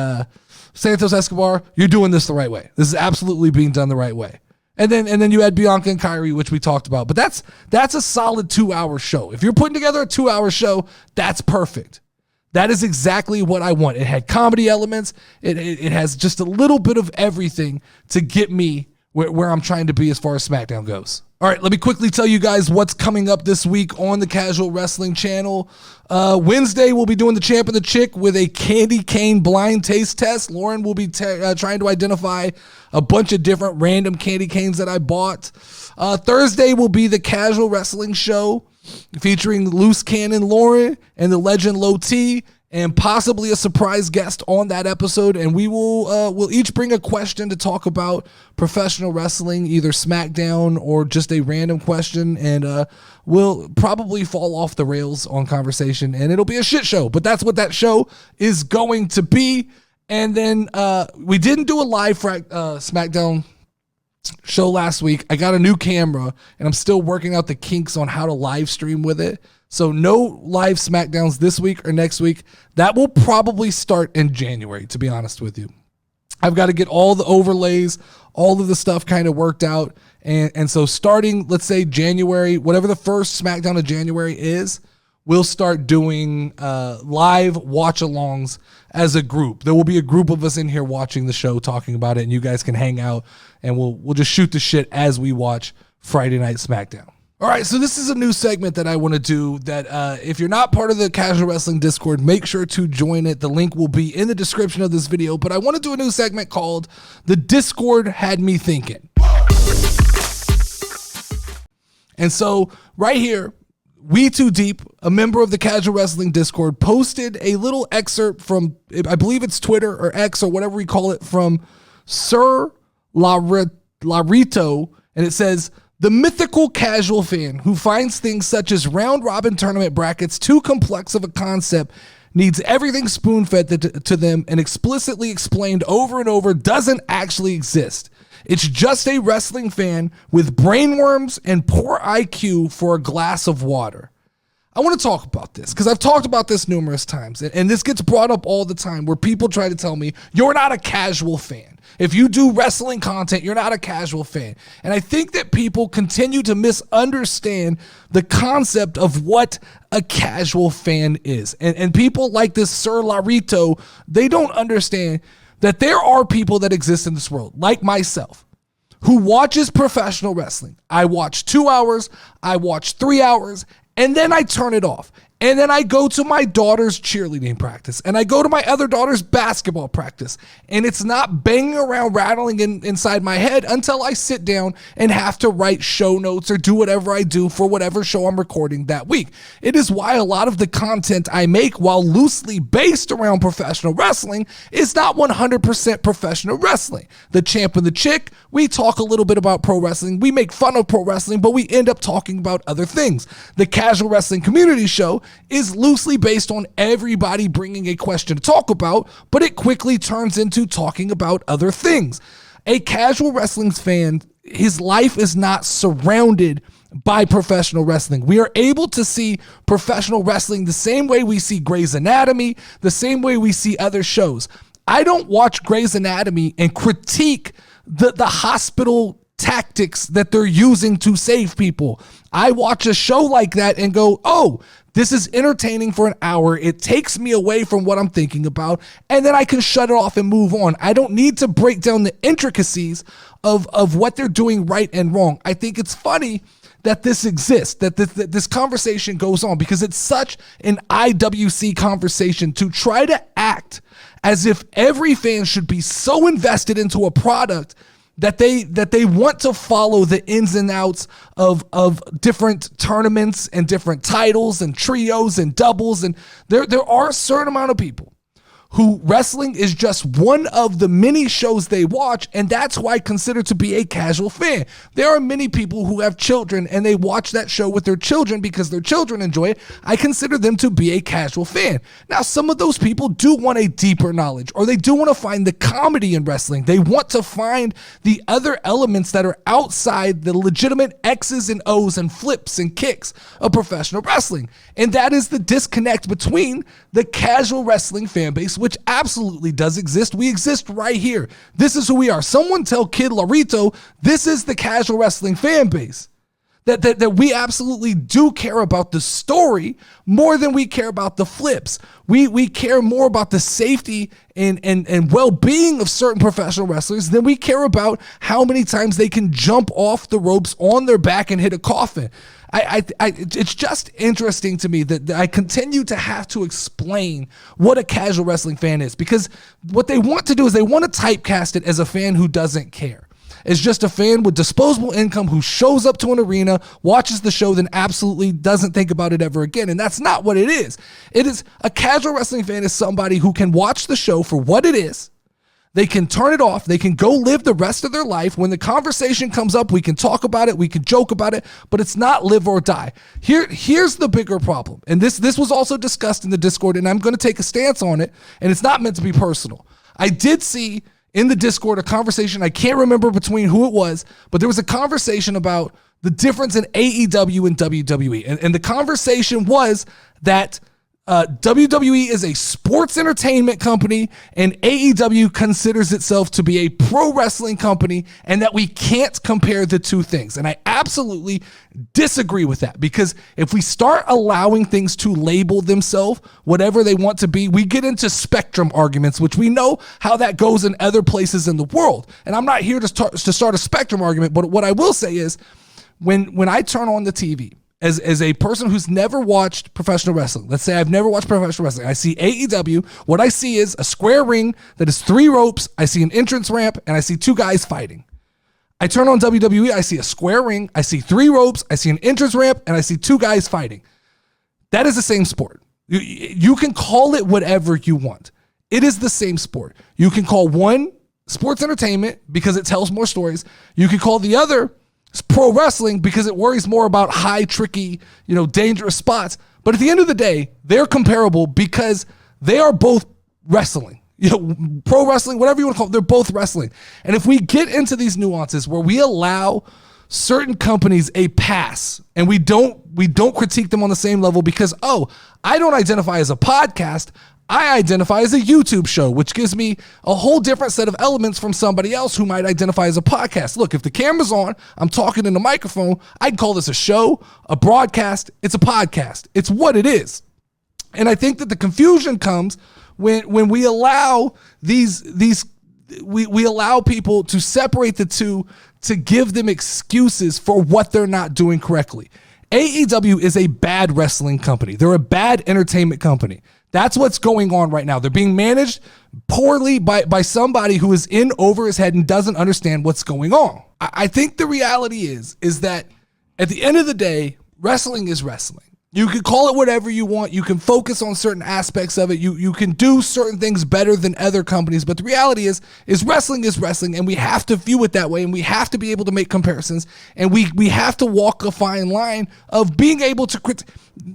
Santos Escobar, you're doing this the right way. This is absolutely being done the right way. And then you had Bianca and Kyrie, which we talked about. But that's a solid 2-hour show. If you're putting together a 2-hour show, that's perfect. That is exactly what I want. It had comedy elements. It has just a little bit of everything to get me where I'm trying to be as far as SmackDown goes. All right, let me quickly tell you guys what's coming up this week on the Casual Wrestling channel. Wednesday, we'll be doing the Champ and the Chick with a candy cane blind taste test. Lauren will be trying to identify a bunch of different random candy canes that I bought. Thursday will be the Casual Wrestling show featuring Loose Cannon Lauren and the legend Low T, and possibly a surprise guest on that episode. And we will we'll each bring a question to talk about professional wrestling, either SmackDown or just a random question. And we'll probably fall off the rails on conversation, and it'll be a shit show. But that's what that show is going to be. And then we didn't do a live SmackDown show last week. I got a new camera, and I'm still working out the kinks on how to live stream with it. So no live SmackDowns this week or next week. That will probably start in January, to be honest with you. I've got to get all the overlays, all of the stuff kind of worked out. And so starting, let's say January, whatever the first SmackDown of January is, we'll start doing live watch-alongs as a group. There will be a group of us in here watching the show, talking about it, and you guys can hang out, and we'll just shoot the shit as we watch Friday Night SmackDown. All right, so this is a new segment that I want to do that if you're not part of the Casual Wrestling Discord, make sure to join it. The link will be in the description of this video, but I want to do a new segment called The Discord Had Me Thinking. And so right here, We Too Deep, a member of the Casual Wrestling Discord, posted a little excerpt from, I believe it's Twitter or X or whatever we call it, from Sir Larito, and it says, "The mythical casual fan who finds things such as round-robin tournament brackets too complex of a concept, needs everything spoon-fed to them and explicitly explained over and over, doesn't actually exist. It's just a wrestling fan with brainworms and poor IQ for a glass of water." I want to talk about this because I've talked about this numerous times, and this gets brought up all the time where people try to tell me, you're not a casual fan. If you do wrestling content, you're not a casual fan. And I think that people continue to misunderstand the concept of what a casual fan is. And people like this Sir Larito, they don't understand that there are people that exist in this world, like myself, who watches professional wrestling. I watch 2 hours, I watch 3 hours, and then I turn it off. And then I go to my daughter's cheerleading practice, and I go to my other daughter's basketball practice, and it's not banging around, rattling inside my head until I sit down and have to write show notes or do whatever I do for whatever show I'm recording that week. It is why a lot of the content I make, while loosely based around professional wrestling, is not 100% professional wrestling. The Champ and the Chick, we talk a little bit about pro wrestling, we make fun of pro wrestling, but we end up talking about other things. The Casual Wrestling Community Show is loosely based on everybody bringing a question to talk about, but it quickly turns into talking about other things. A casual wrestling fan, his life is not surrounded by professional wrestling. We are able to see professional wrestling the same way we see Grey's Anatomy, the same way we see other shows. I don't watch Grey's Anatomy and critique the hospital tactics that they're using to save people. I watch a show like that and go, oh, this is entertaining for an hour. It takes me away from what I'm thinking about, and then I can shut it off and move on. I don't need to break down the intricacies of what they're doing right and wrong. I think it's funny that this exists, that this conversation goes on, because it's such an IWC conversation to try to act as if every fan should be so invested into a product that they want to follow the ins and outs of different tournaments and different titles and trios and doubles. And there are a certain amount of people who wrestling is just one of the many shows they watch, and that's who I consider to be a casual fan. There are many people who have children and they watch that show with their children because their children enjoy it. I consider them to be a casual fan. Now, some of those people do want a deeper knowledge, or they do want to find the comedy in wrestling. They want to find the other elements that are outside the legitimate X's and O's and flips and kicks of professional wrestling. And that is the disconnect between the casual wrestling fan base, which absolutely does exist. We exist right here. This is who we are. Someone tell Kid Larito, this is the casual wrestling fan base. That we absolutely do care about the story more than we care about the flips. We care more about the safety and well-being of certain professional wrestlers than we care about how many times they can jump off the ropes on their back and hit a coffin. It's just interesting to me that I continue to have to explain what a casual wrestling fan is, because what they want to do is they want to typecast it as a fan who doesn't care. It's just a fan with disposable income who shows up to an arena, watches the show, then absolutely doesn't think about it ever again. And that's not what it is. It is a casual wrestling fan is somebody who can watch the show for what it is. They can turn it off. They can go live the rest of their life. When the conversation comes up, we can talk about it. We can joke about it, but it's not live or die. Here's the bigger problem. And this was also discussed in the Discord, and I'm going to take a stance on it, and it's not meant to be personal. I did see in the Discord a conversation, I can't remember between who it was, but there was a conversation about the difference in AEW and WWE. And the conversation was that WWE is a sports entertainment company and AEW considers itself to be a pro wrestling company, and that we can't compare the two things. And I absolutely disagree with that, because if we start allowing things to label themselves whatever they want to be, we get into spectrum arguments, which we know how that goes in other places in the world. And I'm not here to start a spectrum argument, but what I will say is when I turn on the TV, as a person who's never watched professional wrestling, let's say I've never watched professional wrestling, I see AEW, what I see is a square ring that is 3 ropes, I see an entrance ramp, and I see 2 guys fighting. I turn on WWE, I see a square ring, I see 3 ropes, I see an entrance ramp, and I see 2 guys fighting. That is the same sport. You can call it whatever you want. It is the same sport. You can call one sports entertainment because it tells more stories. You can call the other pro wrestling because it worries more about high, tricky, dangerous spots. But at the end of the day, they're comparable because they are both wrestling. Pro wrestling, whatever you want to call it, they're both wrestling. And if we get into these nuances where we allow certain companies a pass and we don't critique them on the same level because, I don't identify as a podcast, I identify as a YouTube show, which gives me a whole different set of elements from somebody else who might identify as a podcast. Look, if the camera's on, I'm talking in the microphone, I'd call this a show, a broadcast. It's a podcast. It's what it is. And I think that the confusion comes when we allow we allow people to separate the two, to give them excuses for what they're not doing correctly. AEW is a bad wrestling company. They're a bad entertainment company. That's what's going on right now. They're being managed poorly by somebody who is in over his head and doesn't understand what's going on. I think the reality is that at the end of the day, wrestling is wrestling. You can call it whatever you want. You can focus on certain aspects of it. You can do certain things better than other companies. But the reality is wrestling is wrestling, and we have to view it that way, and we have to be able to make comparisons, and we have to walk a fine line of being able to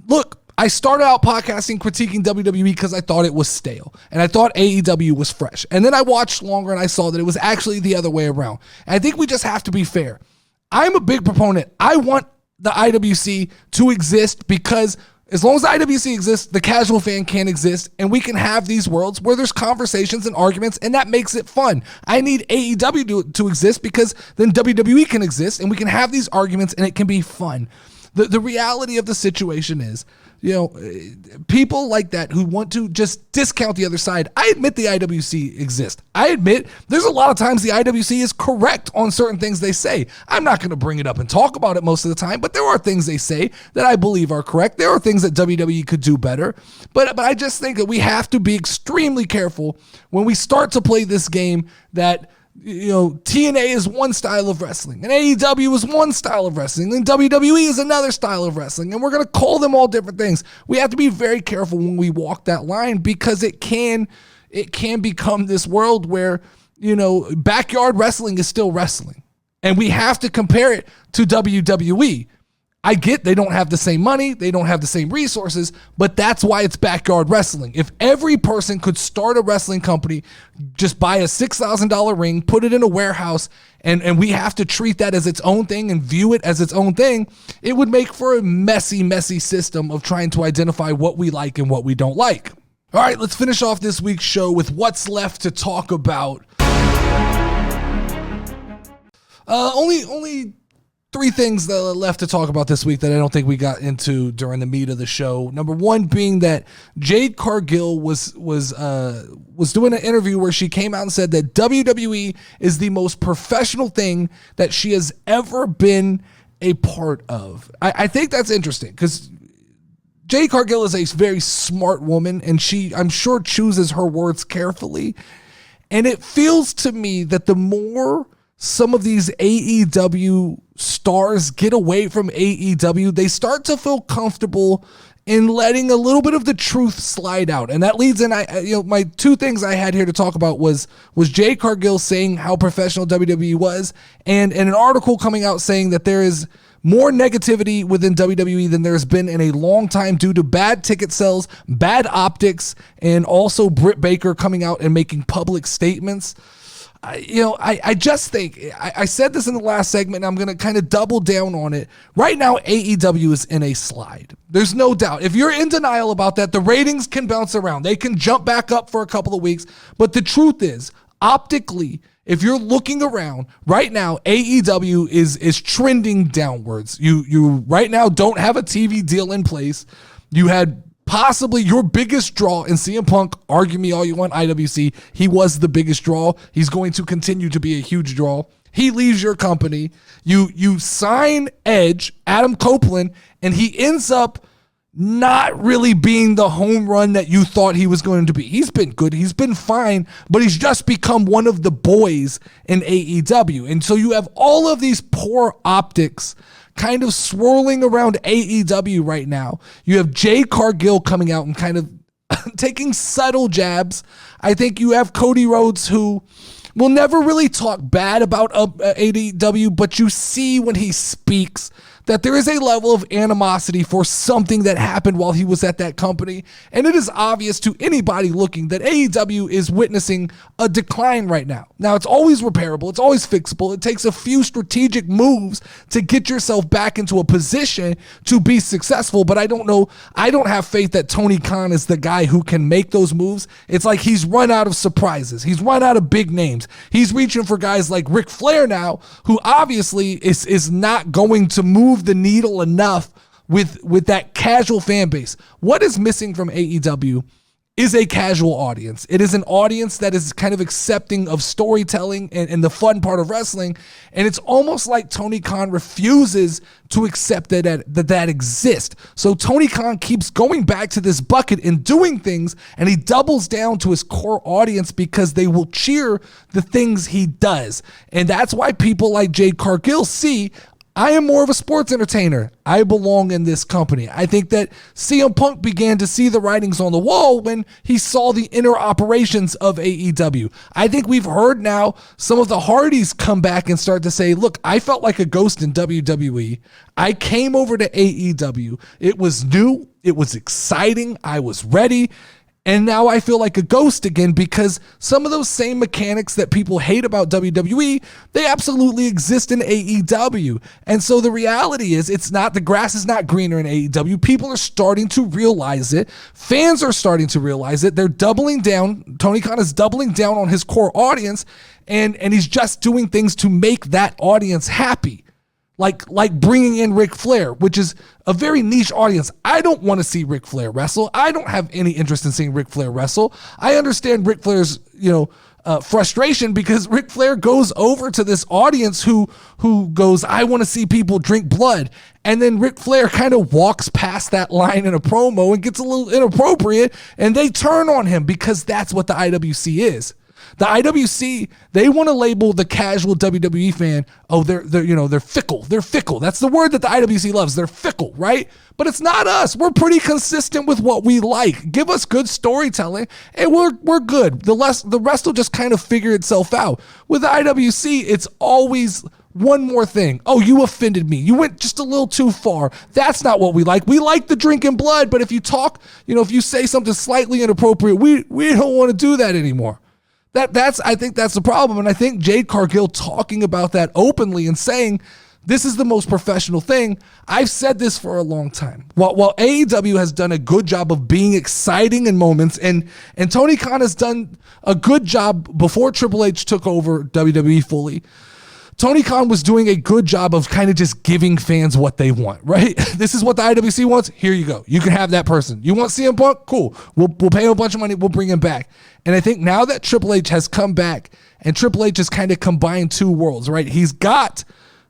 look. I started out podcasting critiquing WWE because I thought it was stale and I thought AEW was fresh. And then I watched longer and I saw that it was actually the other way around. And I think we just have to be fair. I'm a big proponent. I want the IWC to exist because as long as the IWC exists, the casual fan can exist, and we can have these worlds where there's conversations and arguments, and that makes it fun. I need AEW to exist because then WWE can exist and we can have these arguments and it can be fun. The reality of the situation is, people like that who want to just discount the other side. I admit the IWC exists. I admit there's a lot of times the IWC is correct on certain things they say. I'm not going to bring it up and talk about it most of the time, but there are things they say that I believe are correct. There are things that WWE could do better, but I just think that we have to be extremely careful when we start to play this game that TNA is one style of wrestling and AEW is one style of wrestling and WWE is another style of wrestling, and we're going to call them all different things. We have to be very careful when we walk that line because it can it can become this world where, backyard wrestling is still wrestling. And we have to compare it to WWE. I get they don't have the same money, they don't have the same resources, but that's why it's backyard wrestling. If every person could start a wrestling company, just buy a $6,000 ring, put it in a warehouse, and we have to treat that as its own thing and view it as its own thing, it would make for a messy, messy system of trying to identify what we like and what we don't like. All right, let's finish off this week's show with what's left to talk about. Only three things that are left to talk about this week that I don't think we got into during the meat of the show. Number one being that Jade Cargill was doing an interview where she came out and said that WWE is the most professional thing that she has ever been a part of. I think that's interesting because Jade Cargill is a very smart woman, and she, I'm sure, chooses her words carefully. And it feels to me that the more some of these AEW stars get away from AEW, they start to feel comfortable in letting a little bit of the truth slide out. And that leads in, my two things I had here to talk about was Jade Cargill saying how professional WWE was, and an article coming out saying that there is more negativity within WWE than there's been in a long time due to bad ticket sales, bad optics, and also Britt Baker coming out and making public statements. I just think, I said this in the last segment, and I'm going to kind of double down on it. Right now, AEW is in a slide. There's no doubt. If you're in denial about that, the ratings can bounce around. They can jump back up for a couple of weeks. But the truth is, optically, if you're looking around right now, AEW is trending downwards. You right now don't have a TV deal in place. You had possibly your biggest draw in CM Punk. Argue me all you want, IWC. He was the biggest draw. He's going to continue to be a huge draw. He leaves your company. You sign Edge, Adam Copeland, and he ends up not really being the home run that you thought he was going to be. He's been good. He's been fine, but he's just become one of the boys in AEW. And so you have all of these poor optics kind of swirling around AEW right now. You have Jade Cargill coming out and kind of taking subtle jabs. I think you have Cody Rhodes, who will never really talk bad about AEW, but you see when he speaks that there is a level of animosity for something that happened while he was at that company. And it is obvious to anybody looking that AEW is witnessing a decline right now. Now, it's always repairable. It's always fixable. It takes a few strategic moves to get yourself back into a position to be successful. But I don't know. I don't have faith that Tony Khan is the guy who can make those moves. It's like he's run out of surprises. He's run out of big names. He's reaching for guys like Ric Flair now, who obviously is not going to move the needle enough with that casual fan base. What is missing from AEW is a casual audience. It is an audience that is kind of accepting of storytelling and the fun part of wrestling. And it's almost like Tony Khan refuses to accept that exists. So Tony Khan keeps going back to this bucket and doing things, and he doubles down to his core audience because they will cheer the things he does. And that's why people like Jade Cargill see, I am more of a sports entertainer. I belong in this company. I think that CM Punk began to see the writings on the wall when he saw the inner operations of AEW. I think we've heard now some of the Hardys come back and start to say, look, I felt like a ghost in WWE. I came over to AEW. It was new. It was exciting. I was ready. And now I feel like a ghost again because some of those same mechanics that people hate about WWE, they absolutely exist in AEW. And so the reality is, it's not, the grass is not greener in AEW. People are starting to realize it. Fans are starting to realize it. They're doubling down. Tony Khan is doubling down on his core audience, and he's just doing things to make that audience happy. Like bringing in Ric Flair, which is a very niche audience. I don't want to see Ric Flair wrestle. I don't have any interest in seeing Ric Flair wrestle. I understand Ric Flair's, frustration because Ric Flair goes over to this audience who goes, I want to see people drink blood. And then Ric Flair kind of walks past that line in a promo and gets a little inappropriate, and they turn on him because that's what the IWC is. The IWC, they want to label the casual WWE fan, oh, they're fickle. They're fickle. That's the word that the IWC loves. They're fickle, right? But it's not us. We're pretty consistent with what we like. Give us good storytelling, and we're good. The rest will just kind of figure itself out. With the IWC, it's always one more thing. Oh, you offended me. You went just a little too far. That's not what we like. We like the drinking blood, but if you talk, if you say something slightly inappropriate, we don't want to do that anymore. I think that's the problem. And I think Jade Cargill talking about that openly and saying this is the most professional thing. I've said this for a long time. While AEW has done a good job of being exciting in moments, and Tony Khan has done a good job before Triple H took over WWE fully, Tony Khan was doing a good job of kind of just giving fans what they want, right? This is what the IWC wants. Here you go. You can have that person. You want CM Punk? Cool. We'll pay him a bunch of money. We'll bring him back. And I think now that Triple H has come back and Triple H has kind of combined two worlds, right? He's got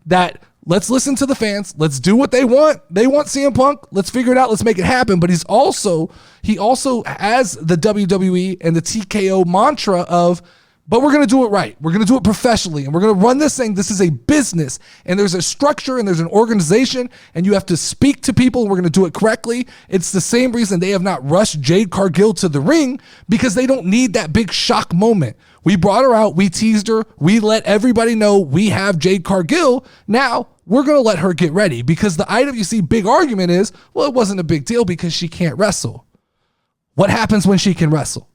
that, let's listen to the fans. Let's do what they want. They want CM Punk. Let's figure it out. Let's make it happen. But he also has the WWE and the TKO mantra of, but we're going to do it right. We're going to do it professionally, and we're going to run this thing. This is a business, and there's a structure, and there's an organization, and you have to speak to people, and we're going to do it correctly. It's the same reason they have not rushed Jade Cargill to the ring, because they don't need that big shock moment. We brought her out. We teased her. We let everybody know we have Jade Cargill. Now we're going to let her get ready, because the IWC big argument is, well, it wasn't a big deal because she can't wrestle. What happens when she can wrestle?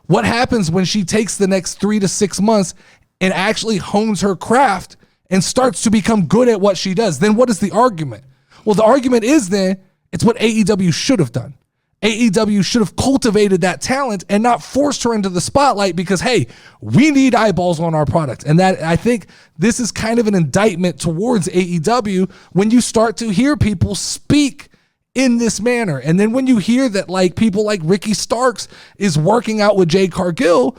What happens when she takes the next 3 to 6 months and actually hones her craft and starts to become good at what she does? Then what is the argument? Well, the argument is then it's what AEW should have done. AEW should have cultivated that talent and not forced her into the spotlight because, hey, we need eyeballs on our product. And that, I think this is kind of an indictment towards AEW when you start to hear people speak in this manner. And then when you hear that people like Ricky Starks is working out with Jade Cargill,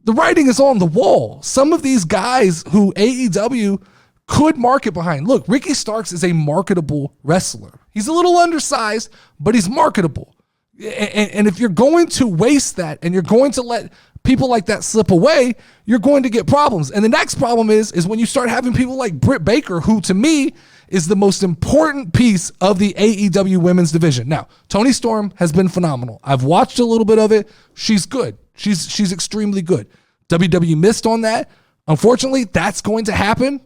the writing is on the wall. Some of these guys who AEW could market behind. Look, Ricky Starks is a marketable wrestler. He's a little undersized, but he's marketable. And if you're going to waste that and you're going to let people like that slip away, you're going to get problems. And the next problem is when you start having people like Britt Baker, who to me is the most important piece of the AEW women's division. Now, Toni Storm has been phenomenal. I've watched a little bit of it. She's good. She's extremely good. WWE missed on that. Unfortunately, that's going to happen.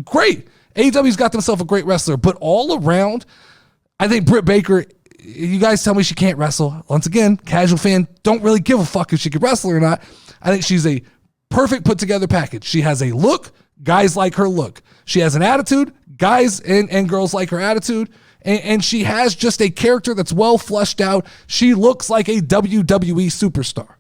Great. AEW's got themselves a great wrestler, but all around, I think Britt Baker, you guys tell me she can't wrestle. Once again, casual fan, don't really give a fuck if she can wrestle or not. I think she's a perfect put together package. She has a look. Guys like her look. She has an attitude. Guys and girls like her attitude. And she has just a character that's well fleshed out. She looks like a WWE superstar.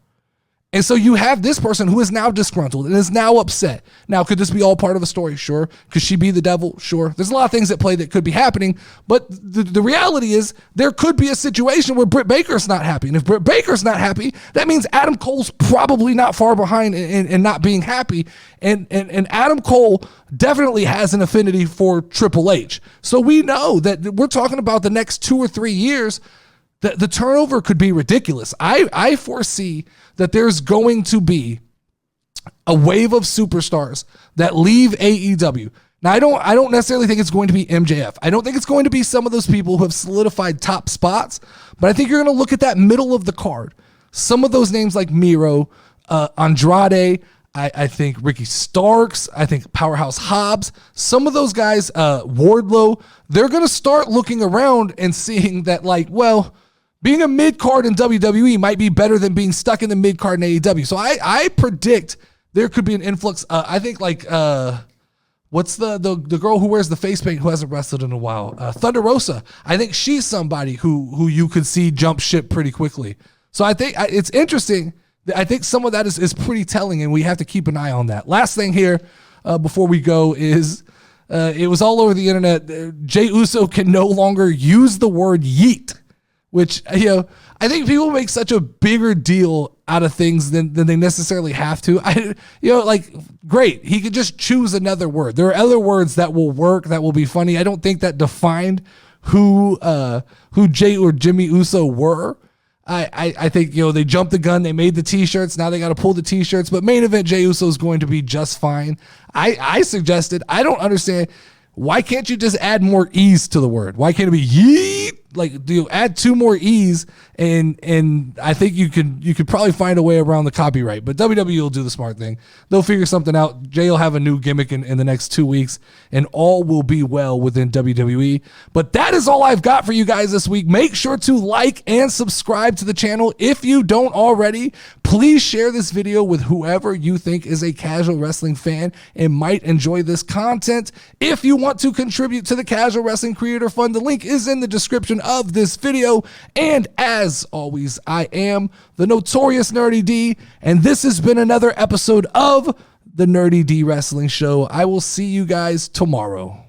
And so you have this person who is now disgruntled and is now upset. Now, could this be all part of a story? Sure. Could she be the devil? Sure. There's a lot of things at play that could be happening. But the reality is there could be a situation where Britt Baker's not happy. And if Britt Baker's not happy, that means Adam Cole's probably not far behind in not being happy. And Adam Cole definitely has an affinity for Triple H. So we know that we're talking about the next 2 or 3 years. The turnover could be ridiculous. I foresee that there's going to be a wave of superstars that leave AEW. Now, I don't necessarily think it's going to be MJF. I don't think it's going to be some of those people who have solidified top spots, but I think you're going to look at that middle of the card. Some of those names like Miro, Andrade, I think Ricky Starks, I think Powerhouse Hobbs, some of those guys, Wardlow, they're going to start looking around and seeing that being a mid-card in WWE might be better than being stuck in the mid-card in AEW. So I predict there could be an influx. I think what's the girl who wears the face paint who hasn't wrestled in a while? Thunder Rosa. I think she's somebody who you could see jump ship pretty quickly. So I think it's interesting. I think some of that is pretty telling, and we have to keep an eye on that. Last thing here before we go is it was all over the internet. Jey Uso can no longer use the word yeet. Which, I think people make such a bigger deal out of things than they necessarily have to. Great. He could just choose another word. There are other words that will work, that will be funny. I don't think that defined who Jey or Jimmy Uso were. I think, they jumped the gun. They made the t-shirts. Now they got to pull the t-shirts. But main event Jey Uso is going to be just fine. I suggested, I don't understand. Why can't you just add more E's to the word? Why can't it be yeet? Like, do you add 2 more E's? And I think you could probably find a way around the copyright. But WWE will do the smart thing. They'll figure something out. Jey will have a new gimmick in the next 2 weeks, and all will be well within WWE. But that is all I've got for you guys this week. Make sure to like and subscribe to the channel if you don't already. Please share this video with whoever you think is a casual wrestling fan and might enjoy this content. If you want to contribute to the Casual Wrestling Creator Fund, the link is in the description of this video. And as always, I am the Notorious NerdyD, and this has been another episode of the NerdyD Wrestling Show. I will see you guys tomorrow.